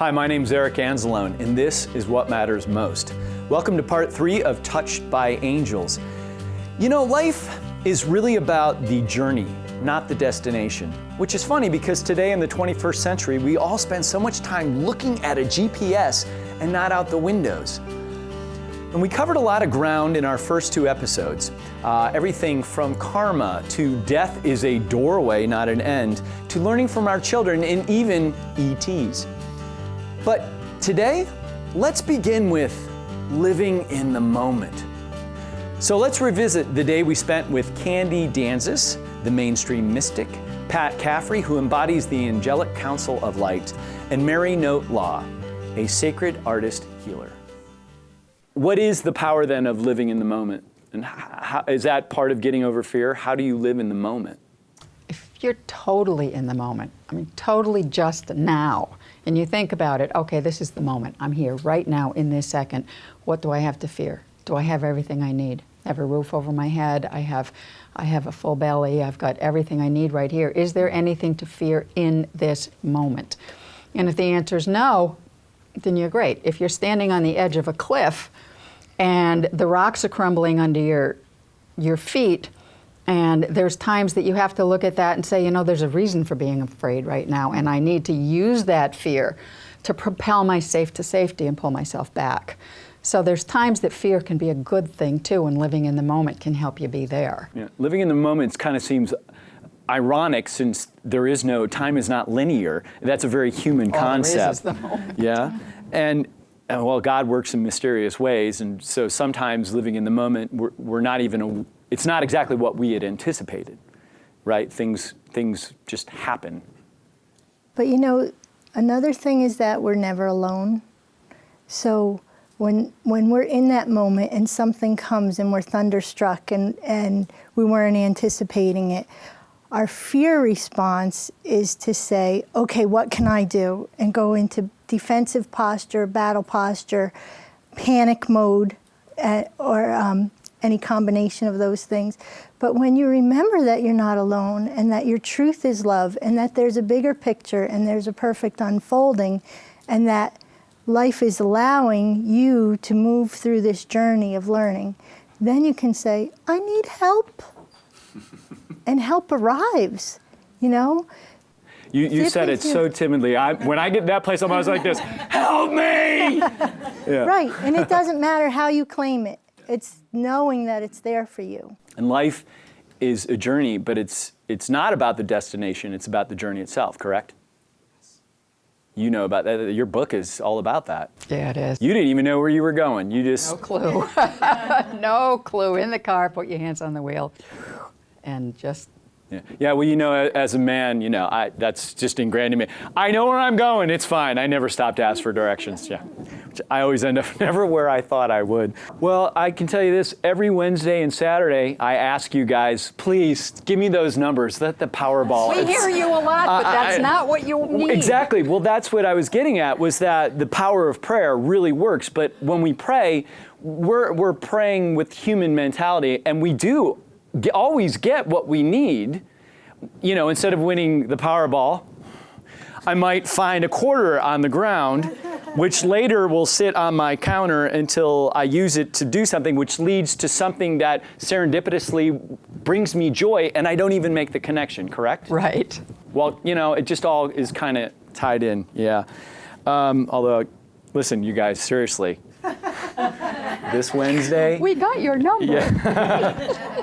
Hi, my name's Anzalone, and this is What Matters Most. Welcome to part 3 of Touched by Angels. You know, life is really about the journey, not the destination. Which is funny because today in the 21st century, we all spend so much time looking at a GPS and not out the windows. And we covered a lot of ground in our first 2 episodes. Everything from karma to death is a doorway, not an end, to learning from our children and even ETs. But today, let's begin with living in the moment. So let's revisit the day we spent with Candy Danzis, the mainstream mystic, Pat Caffrey, who embodies the angelic council of light, and Mary Note Law, a sacred artist healer. What is the power then of living in the moment? And how, is that part of getting over fear? How do you live in the moment? If you're totally in the moment, I mean totally just now, and you think about it, okay, this is the moment. I'm here right now in this second. What do I have to fear? Do I have everything I need? I have a roof over my head. I have a full belly. I've got everything I need right here. Is there anything to fear in this moment? And if the answer is no, then you're great. If you're standing on the edge of a cliff and the rocks are crumbling under your feet, and there's times that you have to look at that and say, you know, there's a reason for being afraid right now, and I need to use that fear to propel myself to safety and pull myself back. So there's times that fear can be a good thing too, and living in the moment can help you be there. Yeah. Living in the moment kind of seems ironic since there is no, time is not linear. That's a very human concept. There is the moment. Yeah, and well, God works in mysterious ways, and so sometimes living in the moment, we're not even, it's not exactly what we had anticipated, right? Things just happen. But you know, another thing is that we're never alone. So when we're in that moment and something comes and we're thunderstruck and we weren't anticipating it, our fear response is to say, okay, what can I do? And go into defensive posture, battle posture, panic mode, or any combination of those things. But when you remember that you're not alone and that your truth is love and that there's a bigger picture and there's a perfect unfolding and that life is allowing you to move through this journey of learning, then you can say, I need help. And help arrives, you know? You said it so timidly. When I get to that place, I'm always like this, help me! Yeah. Right, and it doesn't matter how you claim it. It's knowing that it's there for you. And life is a journey, but it's not about the destination, it's about the journey itself, correct? You know about that. Your book is all about that. Yeah, it is. You didn't even know where you were going. You just... No clue. No clue. In the car, put your hands on the wheel, and just... Yeah, well, you know, as a man, you know, that's just ingrained in me. I know where I'm going, it's fine. I never stop to ask for directions, yeah. Which I always end up never where I thought I would. Well, I can tell you this, every Wednesday and Saturday, I ask you guys, please, give me those numbers, let the Powerball. We hear you a lot, but that's not what you need. Exactly, well, that's what I was getting at, was that the power of prayer really works, but when we pray, we're praying with human mentality, and we do always get what we need. You know, instead of winning the Powerball, I might find a quarter on the ground, which later will sit on my counter until I use it to do something, which leads to something that serendipitously brings me joy, and I don't even make the connection, correct? Right. Well, you know, it just all is kind of tied in, yeah. Although, listen, you guys, seriously, this Wednesday... We got your number. Yeah.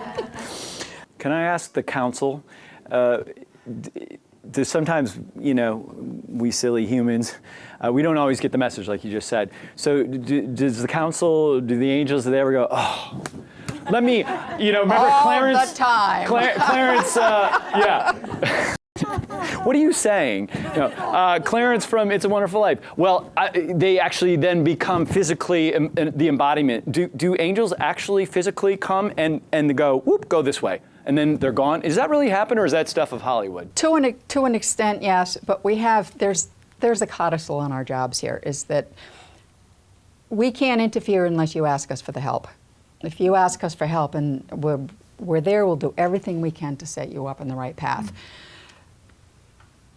Can I ask the council, do sometimes, you know, we silly humans, we don't always get the message like you just said. So does the council, do the angels, do they ever go, oh, let me, you know, remember all Clarence? All the time. Clarence, yeah. What are you saying? You know, Clarence from It's a Wonderful Life. Well, they actually then become physically the embodiment. Do angels actually physically come and they go, whoop, go this way, and then they're gone? Does that really happen, or is that stuff of Hollywood? To an extent, yes, but there's a codicil on our jobs here, is that we can't interfere unless you ask us for the help. If you ask us for help, and we're there, we'll do everything we can to set you up on the right path.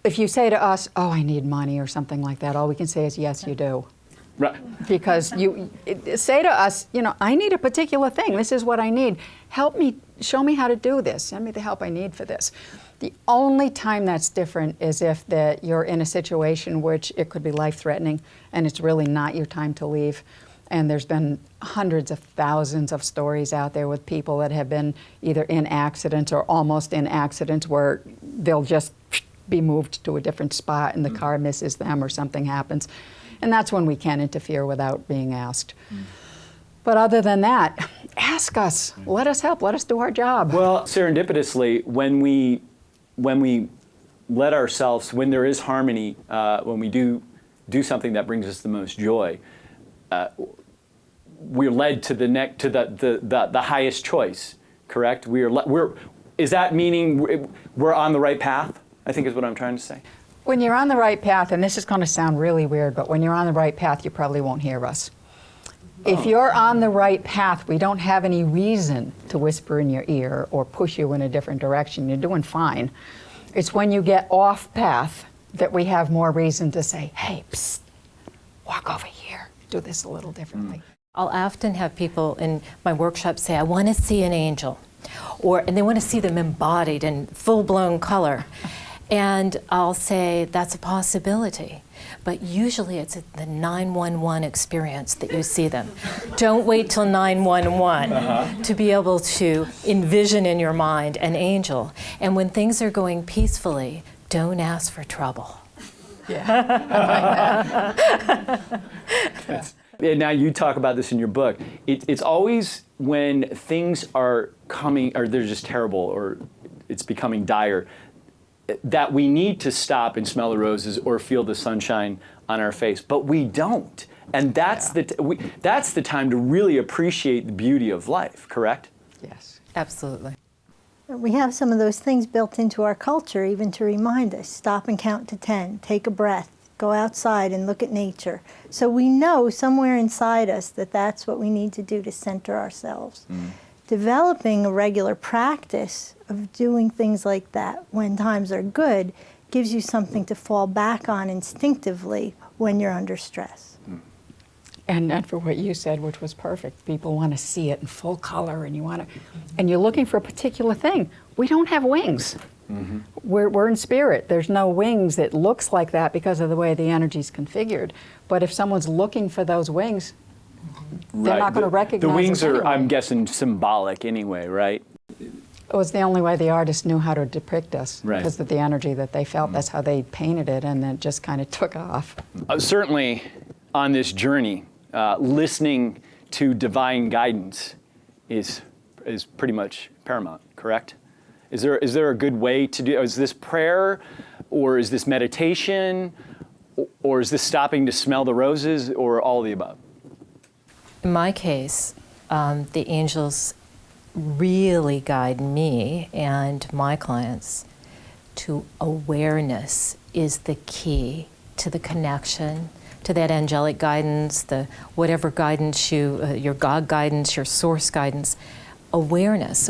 if you say to us, oh, I need money or something like that, all we can say is, yes, you do. Right. Because say to us, I need a particular thing. This is what I need. Help me, show me how to do this. Send me the help I need for this. The only time that's different is if you're in a situation which it could be life-threatening and it's really not your time to leave. And there's been hundreds of thousands of stories out there with people that have been either in accidents or almost in accidents where they'll just be moved to a different spot and the car misses them or something happens. And that's when we can interfere without being asked. But other than that, ask us. Let us help. Let us do our job. Well, serendipitously, when we let ourselves, when there is harmony, when we do something that brings us the most joy, we're led to the highest choice. Correct? Is that meaning we're on the right path? I think is what I'm trying to say. When you're on the right path, and this is going to sound really weird, but when you're on the right path, you probably won't hear us. If you're on the right path, we don't have any reason to whisper in your ear or push you in a different direction. You're doing fine. It's when you get off path that we have more reason to say, hey, psst, walk over here. Do this a little differently. I'll often have people in my workshops say, I want to see an angel, and they want to see them embodied in full-blown color. And I'll say, that's a possibility. But usually it's the 911 experience that you see them. Don't wait till 911 to be able to envision in your mind an angel. And when things are going peacefully, don't ask for trouble. Yeah, I like that. And now you talk about this in your book. It's always when things are coming, or they're just terrible, or it's becoming dire, that we need to stop and smell the roses or feel the sunshine on our face, but we don't. And that's that's the time to really appreciate the beauty of life, correct? Yes. Absolutely. We have some of those things built into our culture even to remind us, stop and count to 10, take a breath, go outside and look at nature. So we know somewhere inside us that that's what we need to do to center ourselves. Developing a regular practice of doing things like that when times are good gives you something to fall back on instinctively when you're under stress. And for what you said, which was perfect, people want to see it in full color, and you're looking for a particular thing. We don't have wings. We're in spirit. There's no wings that looks like that because of the way the energy's configured. But if someone's looking for those wings, they're not going to recognize the wings us are, anyway. I'm guessing, symbolic anyway, right? It was the only way the artist knew how to depict us, Right. because of the energy that they felt. That's how they painted it, and then it just kind of took off. Certainly, on this journey, listening to divine guidance is pretty much paramount. Correct? Is there a good way to do? Is this prayer, or is this meditation, or is this stopping to smell the roses, or all of the above? In my case, the angels really guide me and my clients to awareness is the key to the connection, to that angelic guidance, the whatever guidance your God guidance, your source guidance. Awareness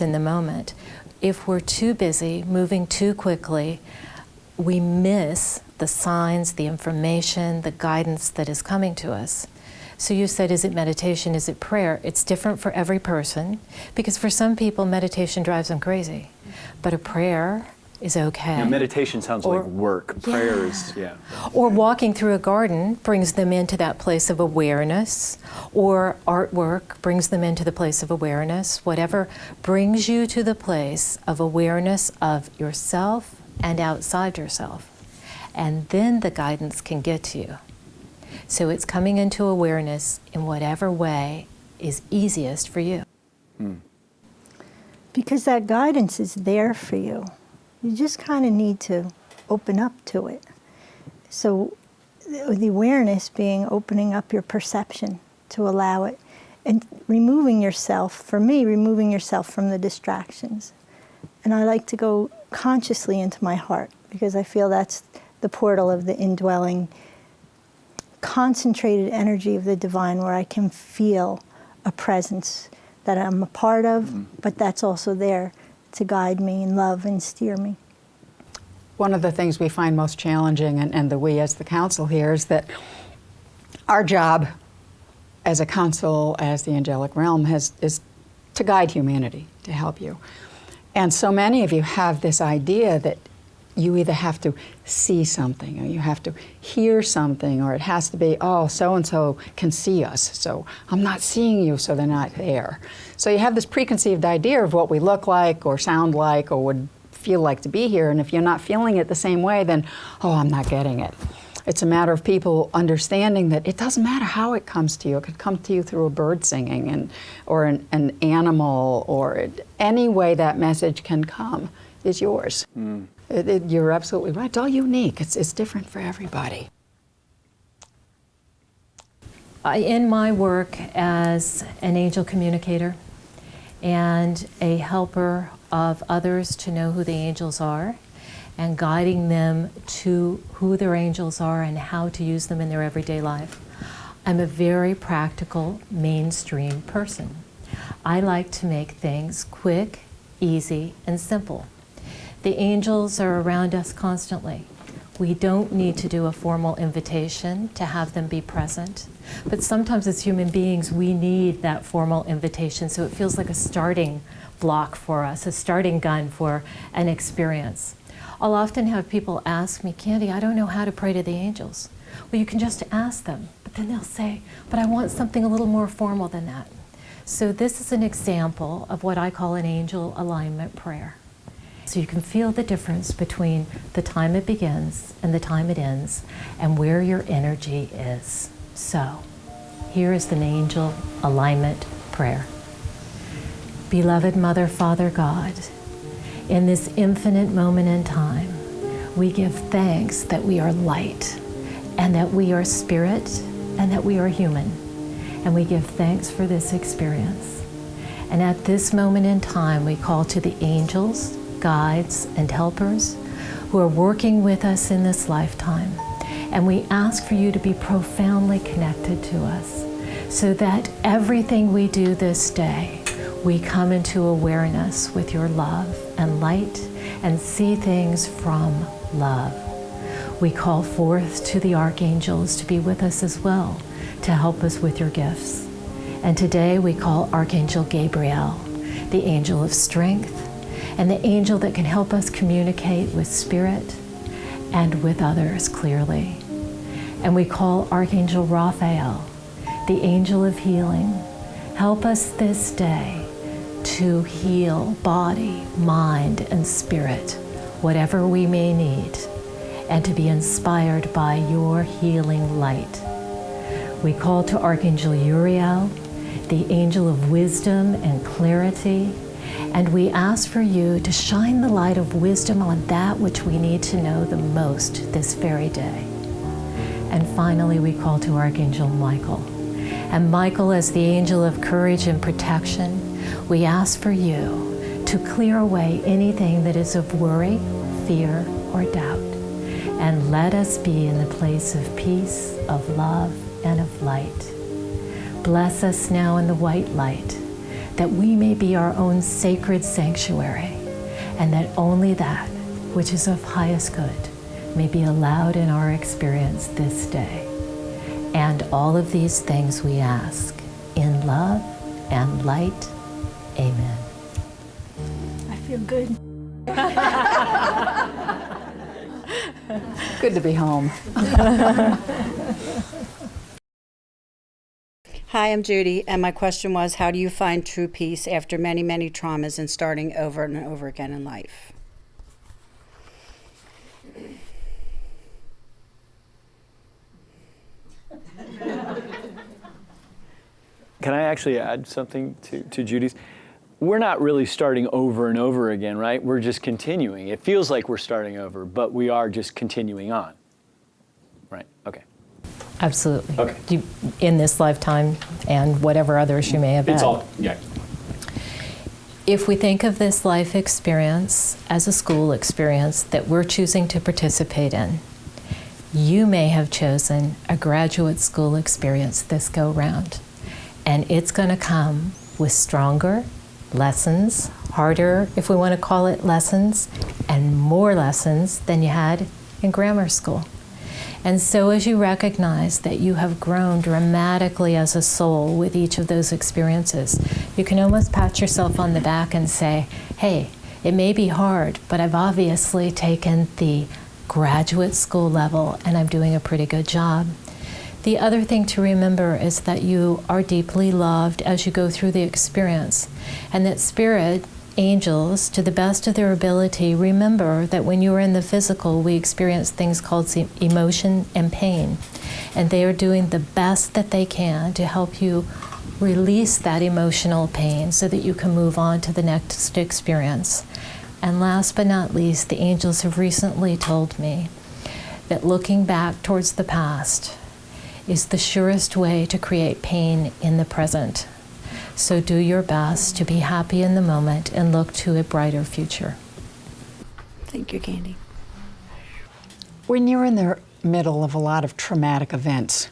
in the moment. If we're too busy, moving too quickly, we miss the signs, the information, the guidance that is coming to us. So you said, is it meditation, is it prayer? It's different for every person, because for some people, meditation drives them crazy. But a prayer is okay. Yeah, meditation sounds like work. Prayer is, Or walking through a garden brings them into that place of awareness, or artwork brings them into the place of awareness. Whatever brings you to the place of awareness of yourself and outside yourself. And then the guidance can get to you. So it's coming into awareness in whatever way is easiest for you. Because that guidance is there for you. You just kind of need to open up to it. So the awareness being opening up your perception to allow it, and removing yourself, for me, removing yourself from the distractions. And I like to go consciously into my heart, because I feel that's the portal of the indwelling, concentrated energy of the divine, where I can feel a presence that I'm a part of, but that's also there to guide me and love and steer me. one of the things we find most challenging, and the we as the council here, is that our job as a council, as the angelic realm, is to guide humanity, to help you. And so many of you have this idea that you either have to see something, or you have to hear something, or it has to be, oh, so-and-so can see us, so I'm not seeing you, so they're not there. So you have this preconceived idea of what we look like, or sound like, or would feel like to be here, and if you're not feeling it the same way, then, oh, I'm not getting it. It's a matter of people understanding that it doesn't matter how it comes to you. It could come to you through a bird singing, or an animal, or any way that message can come is yours. You're absolutely right. It's all unique. It's different for everybody. In my work as an angel communicator and a helper of others to know who the angels are, and guiding them to who their angels are and how to use them in their everyday life, I'm a very practical, mainstream person. I like to make things quick, easy, and simple. The angels are around us constantly. We don't need to do a formal invitation to have them be present. But sometimes as human beings, we need that formal invitation, so it feels like a starting block for us, a starting gun for an experience. I'll often have people ask me, Candy, I don't know how to pray to the angels. Well, you can just ask them, but then they'll say, but I want something a little more formal than that. So this is an example of what I call an angel alignment prayer. So you can feel the difference between the time it begins and the time it ends, and where your energy is. So, here is an angel alignment prayer. Beloved Mother, Father, God, in this infinite moment in time, we give thanks that we are light, and that we are spirit, and that we are human. And we give thanks for this experience. And at this moment in time, we call to the angels, guides, and helpers who are working with us in this lifetime. And we ask for you to be profoundly connected to us, so that everything we do this day, we come into awareness with your love and light and see things from love. We call forth to the archangels to be with us as well, to help us with your gifts. And today we call Archangel Gabriel, the angel of strength, and the angel that can help us communicate with spirit and with others clearly. And we call Archangel Raphael, the angel of healing. Help us this day to heal body, mind, and spirit, whatever we may need, and to be inspired by your healing light. We call to Archangel Uriel, the angel of wisdom and clarity, and we ask for you to shine the light of wisdom on that which we need to know the most this very day. And finally, we call to Archangel Michael. And Michael, as the angel of courage and protection, we ask for you to clear away anything that is of worry, fear, or doubt. And let us be in the place of peace, of love, and of light. Bless us now in the white light, that we may be our own sacred sanctuary, and that only that which is of highest good may be allowed in our experience this day. And all of these things we ask in love and light. Amen. I feel good. Good to be home. Hi, I'm Judy, and my question was, how do you find true peace after many, many traumas and starting over and over again in life? Can I actually add something to Judy's? We're not really starting over and over again, right? We're just continuing. It feels like we're starting over, but we are just continuing on. Right, okay. Absolutely. Okay. In this lifetime and whatever others you may have had. It's all, yeah. If we think of this life experience as a school experience that we're choosing to participate in, you may have chosen a graduate school experience this go round, and it's going to come with stronger, lessons, harder, if we want to call it lessons, and more lessons than you had in grammar school. And so as you recognize that you have grown dramatically as a soul with each of those experiences, you can almost pat yourself on the back and say, hey, it may be hard, but I've obviously taken the graduate school level and I'm doing a pretty good job. The other thing to remember is that you are deeply loved as you go through the experience, and that spirit, angels, to the best of their ability, remember that when you are in the physical, we experience things called emotion and pain, and they are doing the best that they can to help you release that emotional pain so that you can move on to the next experience. And last but not least, the angels have recently told me that looking back towards the past is the surest way to create pain in the present. So do your best to be happy in the moment and look to a brighter future. Thank you, Candy. When you're in the middle of a lot of traumatic events,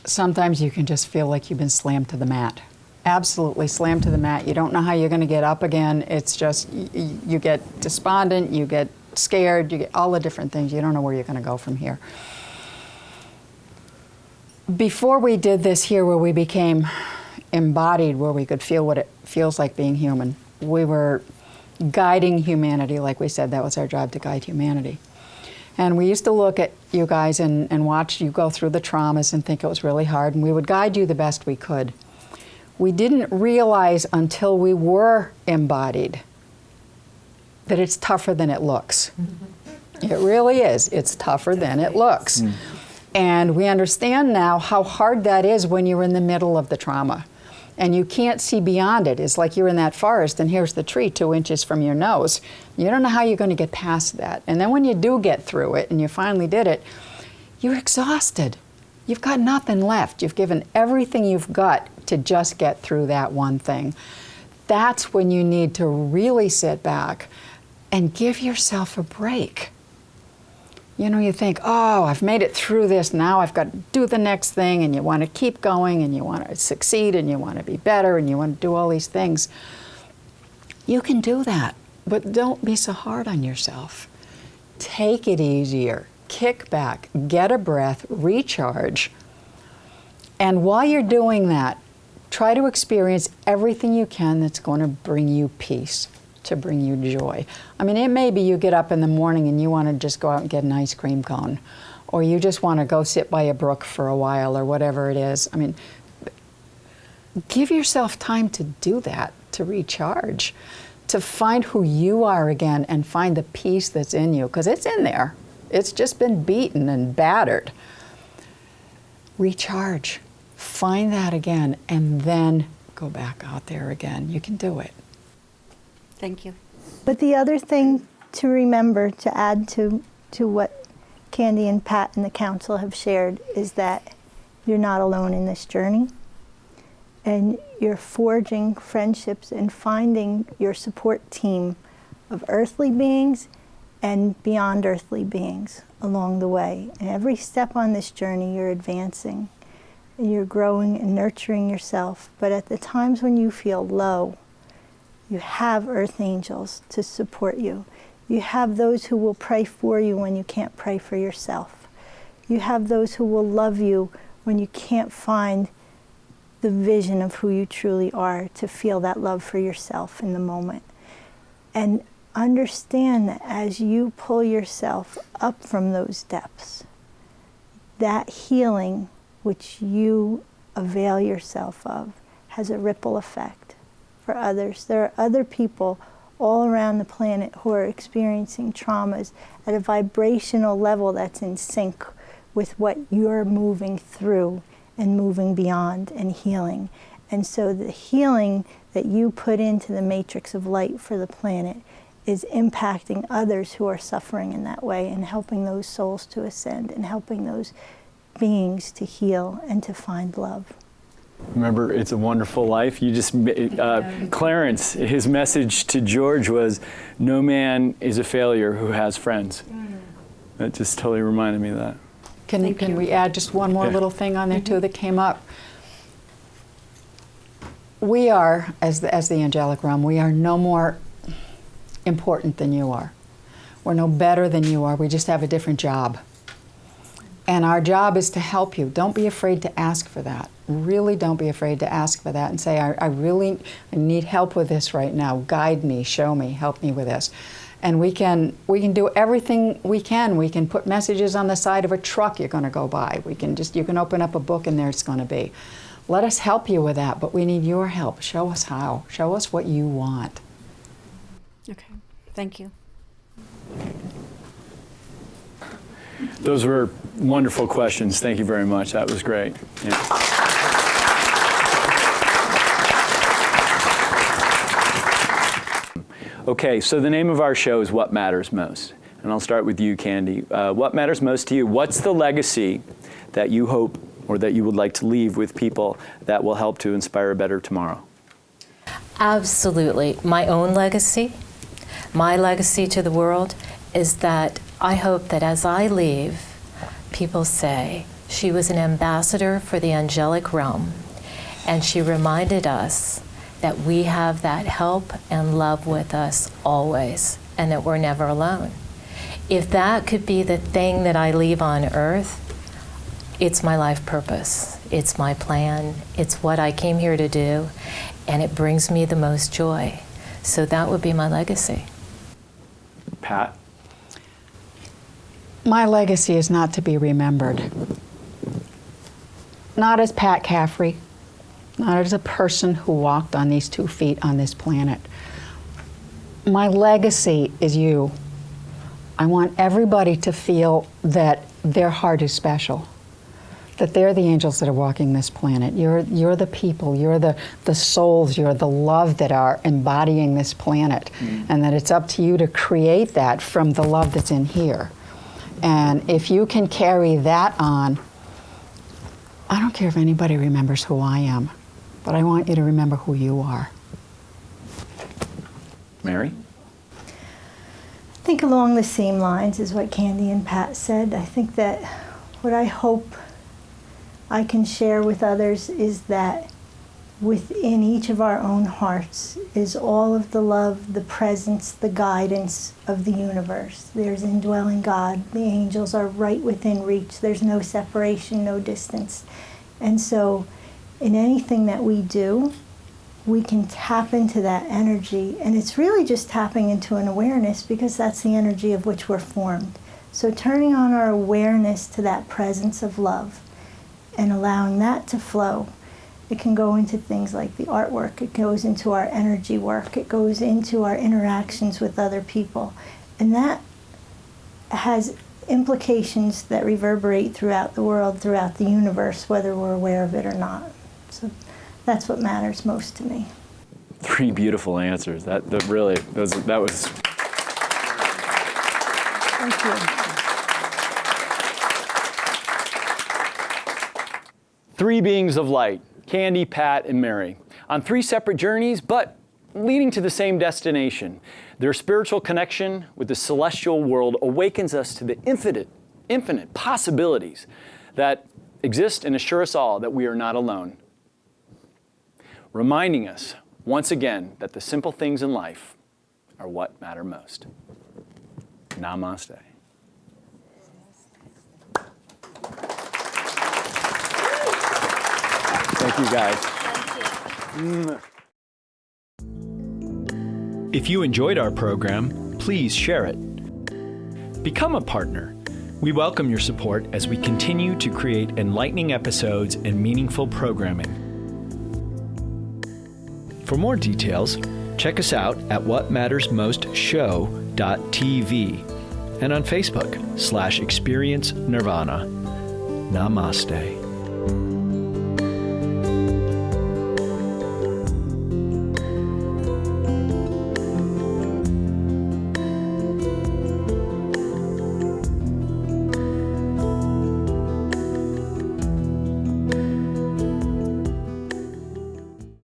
sometimes you can just feel like you've been slammed to the mat. Absolutely slammed to the mat. You don't know how you're going to get up again. It's just, you get despondent, you get scared, you get all the different things. You don't know where you're going to go from here. Before we did this here, where we became embodied, where we could feel what it feels like being human, we were guiding humanity. Like we said, that was our job, to guide humanity. And we used to look at you guys and watch you go through the traumas and think it was really hard, and we would guide you the best we could. We didn't realize until we were embodied that it's tougher than it looks. It really is. It's tougher than it looks. And we understand now how hard that is when you're in the middle of the trauma and you can't see beyond it. It's like you're in that forest and here's the tree 2 inches from your nose. You don't know how you're going to get past that. And then when you do get through it and you finally did it, you're exhausted. You've got nothing left. You've given everything you've got to just get through that one thing. That's when you need to really sit back and give yourself a break. You know, you think, oh, I've made it through this, now I've got to do the next thing, and you want to keep going, and you want to succeed, and you want to be better, and you want to do all these things. You can do that, but don't be so hard on yourself. Take it easier, kick back, get a breath, recharge. And while you're doing that, try to experience everything you can that's going to bring you peace, to bring you joy. I mean, it may be you get up in the morning and you want to just go out and get an ice cream cone, or you just want to go sit by a brook for a while, or whatever it is. I mean, give yourself time to do that, to recharge, to find who you are again and find the peace that's in you, because it's in there. It's just been beaten and battered. Recharge, find that again, and then go back out there again. You can do it. Thank you. But the other thing to remember, to add to what Candy and Pat and the council have shared, is that you're not alone in this journey. And you're forging friendships and finding your support team of earthly beings and beyond earthly beings along the way. And every step on this journey, you're advancing. And you're growing and nurturing yourself. But at the times when you feel low, you have earth angels to support you. You have those who will pray for you when you can't pray for yourself. You have those who will love you when you can't find the vision of who you truly are, to feel that love for yourself in the moment. And understand that as you pull yourself up from those depths, that healing which you avail yourself of has a ripple effect for others. There are other people all around the planet who are experiencing traumas at a vibrational level that's in sync with what you're moving through and moving beyond and healing. And so the healing that you put into the matrix of light for the planet is impacting others who are suffering in that way, and helping those souls to ascend, and helping those beings to heal and to find love. Remember, It's a Wonderful Life? You just, Clarence, his message to George was, no man is a failure who has friends. That just totally reminded me of that. Can we add just one more little thing on there too that came up? we are, as the angelic realm, we are no more important than you are. We're no better than you are. We just have a different job. And our job is to help you. Don't be afraid to ask for that. Really don't be afraid to ask for that and say, I need help with this right now. Guide me, show me, help me with this. And we can do everything we can. We can put messages on the side of a truck you're going to go by. You can open up a book and there it's going to be. Let us help you with that, but we need your help. Show us how. Show us what you want. Okay, thank you. Those were wonderful questions. Thank you very much. That was great. Yeah. Okay, so the name of our show is What Matters Most. And I'll start with you, Candy. What matters most to you? What's the legacy that you hope or that you would like to leave with people that will help to inspire a better tomorrow? Absolutely. My own legacy, my legacy to the world is that I hope that as I leave, people say, she was an ambassador for the angelic realm, and she reminded us that we have that help and love with us always, and that we're never alone. If that could be the thing that I leave on earth, it's my life purpose. It's my plan. It's what I came here to do, and it brings me the most joy. So that would be my legacy. Pat? My legacy is not to be remembered. Not as Pat Caffrey, not as a person who walked on these 2 feet on this planet. My legacy is you. I want everybody to feel that their heart is special, that they're the angels that are walking this planet. You're the people, you're the souls, you're the love that are embodying this planet, and that it's up to you to create that from the love that's in here. And if you can carry that on, I don't care if anybody remembers who I am, but I want you to remember who you are. Mary? I think along the same lines as what Candy and Pat said. I think that what I hope I can share with others is that within each of our own hearts is all of the love, the presence, the guidance of the universe. There's indwelling God. The angels are right within reach. There's no separation, no distance. And so in anything that we do, we can tap into that energy. And it's really just tapping into an awareness, because that's the energy of which we're formed. So turning on our awareness to that presence of love and allowing that to flow. It can go into things like the artwork, it goes into our energy work, it goes into our interactions with other people. And that has implications that reverberate throughout the world, throughout the universe, whether we're aware of it or not. So that's what matters most to me. 3 beautiful answers. That was... Thank you. 3 beings of light, Candy, Pat, and Mary, on 3 separate journeys, but leading to the same destination. Their spiritual connection with the celestial world awakens us to the infinite possibilities that exist and assure us all that we are not alone. Reminding us, once again, that the simple things in life are what matter most. Namaste. Thank you, guys. Thank you. If you enjoyed our program, please share it. Become a partner. We welcome your support as we continue to create enlightening episodes and meaningful programming. For more details, check us out at whatmattersmostshow.tv and on Facebook /Experience Nirvana. Namaste.